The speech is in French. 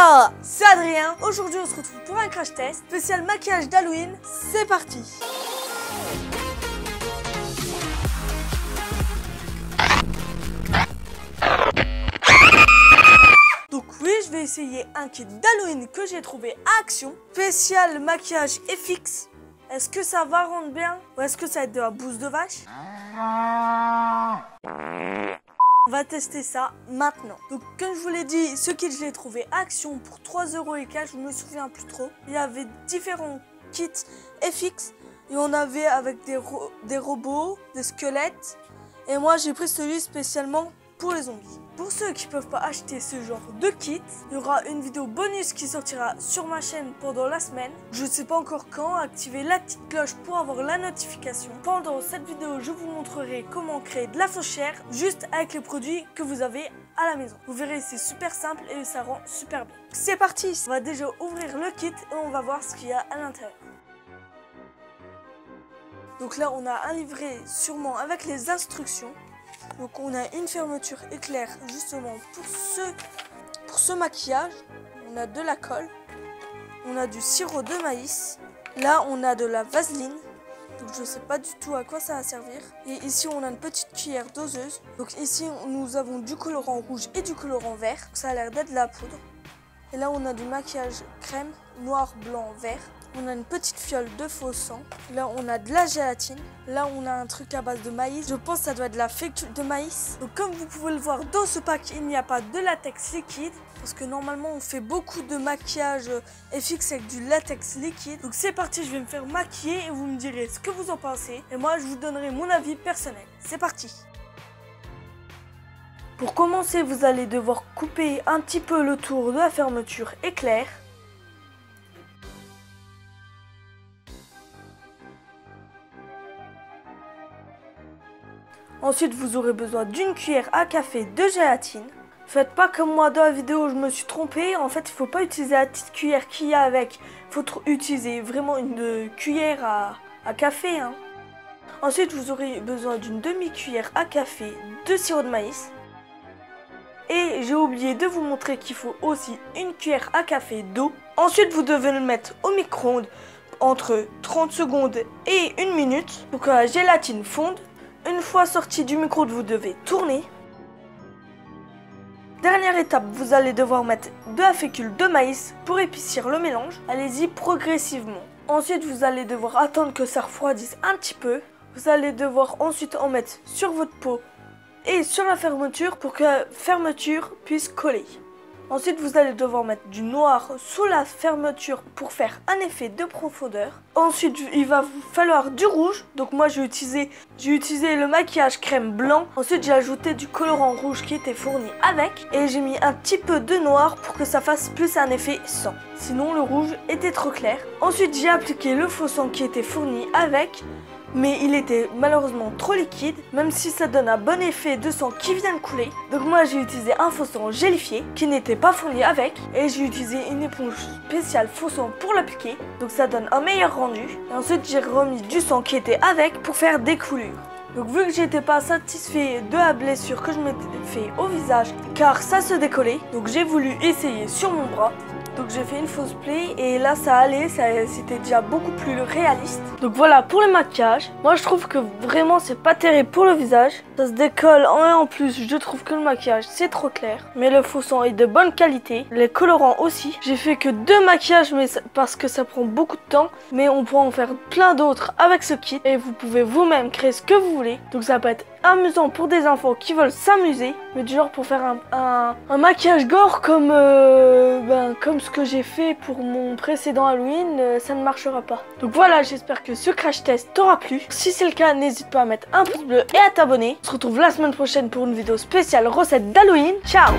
Hola, c'est Adrien. Aujourd'hui on se retrouve pour un crash test spécial maquillage d'Halloween. C'est parti. Donc oui, je vais essayer un kit d'Halloween que j'ai trouvé à Action. Spécial maquillage FX. Est-ce que ça va rendre bien ou est-ce que ça va être de la bouse de vache? On va tester ça maintenant. Donc comme je vous l'ai dit, ce kit je l'ai trouvé à Action pour 3 € et quelques, je me souviens plus trop. Il y avait différents kits FX et on avait avec des robots, des squelettes. Et moi j'ai pris celui spécialement pour les zombies. Pour ceux qui ne peuvent pas acheter ce genre de kit, il y aura une vidéo bonus qui sortira sur ma chaîne pendant la semaine. Je ne sais pas encore quand, activez la petite cloche pour avoir la notification. Pendant cette vidéo, je vous montrerai comment créer de la fausse chair juste avec les produits que vous avez à la maison. Vous verrez, c'est super simple et ça rend super bien. C'est parti, on va déjà ouvrir le kit et on va voir ce qu'il y a à l'intérieur. Donc là, on a un livret sûrement avec les instructions. Donc on a une fermeture éclair justement pour ce maquillage. On a de la colle, on a du sirop de maïs. Là on a de la vaseline, donc je ne sais pas du tout à quoi ça va servir. Et ici on a une petite cuillère doseuse. Donc ici nous avons du colorant rouge et du colorant vert. Ça a l'air d'être de la poudre. Et là on a du maquillage crème, noir, blanc, vert. On a une petite fiole de faux sang. Là, on a de la gélatine. Là, on a un truc à base de maïs. Je pense que ça doit être de la fécule de maïs. Donc, comme vous pouvez le voir dans ce pack, il n'y a pas de latex liquide. Parce que normalement, on fait beaucoup de maquillage FX avec du latex liquide. Donc, c'est parti, je vais me faire maquiller et vous me direz ce que vous en pensez. Et moi, je vous donnerai mon avis personnel. C'est parti. Pour commencer, vous allez devoir couper un petit peu le tour de la fermeture éclair. Ensuite, vous aurez besoin d'une cuillère à café de gélatine. Faites pas comme moi dans la vidéo, je me suis trompée. En fait, il ne faut pas utiliser la petite cuillère qu'il y a avec. Il faut utiliser vraiment une cuillère à café. Ensuite, vous aurez besoin d'une demi-cuillère à café de sirop de maïs. Et j'ai oublié de vous montrer qu'il faut aussi une cuillère à café d'eau. Ensuite, vous devez le mettre au micro-ondes entre 30 secondes et 1 minute pour que la gélatine fonde. Une fois sorti du micro-ondes, vous devez tourner. Dernière étape, vous allez devoir mettre de la fécule de maïs pour épaissir le mélange. Allez-y progressivement. Ensuite, vous allez devoir attendre que ça refroidisse un petit peu. Vous allez devoir ensuite en mettre sur votre peau et sur la fermeture pour que la fermeture puisse coller. Ensuite, vous allez devoir mettre du noir sous la fermeture pour faire un effet de profondeur. Ensuite, il va vous falloir du rouge. Donc moi, j'ai utilisé le maquillage crème blanc. Ensuite, j'ai ajouté du colorant rouge qui était fourni avec. Et j'ai mis un petit peu de noir pour que ça fasse plus un effet sang. Sinon, le rouge était trop clair. Ensuite, j'ai appliqué le faux sang qui était fourni avec. Mais il était malheureusement trop liquide, même si ça donne un bon effet de sang qui vient de couler. Donc moi j'ai utilisé un faux sang gélifié qui n'était pas fourni avec. Et j'ai utilisé une éponge spéciale faux sang pour l'appliquer. Donc ça donne un meilleur rendu. Et ensuite j'ai remis du sang qui était avec pour faire des coulures. Donc vu que j'étais pas satisfait de la blessure que je m'étais fait au visage, car ça se décollait, donc j'ai voulu essayer sur mon bras. Donc j'ai fait une fausse play et là ça allait, c'était déjà beaucoup plus réaliste. Donc voilà pour le maquillage. Moi je trouve que vraiment c'est pas terrible pour le visage. Ça se décolle et en plus je trouve que le maquillage c'est trop clair. Mais le faux sang est de bonne qualité. Les colorants aussi. J'ai fait que 2 maquillages mais parce que ça prend beaucoup de temps. Mais on pourra en faire plein d'autres avec ce kit. Et vous pouvez vous-même créer ce que vous voulez. Donc ça peut être amusant pour des enfants qui veulent s'amuser. Mais du genre pour faire un maquillage gore comme ce que j'ai fait pour mon précédent Halloween, ça ne marchera pas. Donc voilà, j'espère que ce crash test t'aura plu. Si c'est le cas, n'hésite pas à mettre un pouce bleu et à t'abonner. On se retrouve la semaine prochaine pour une vidéo spéciale recette d'Halloween. Ciao!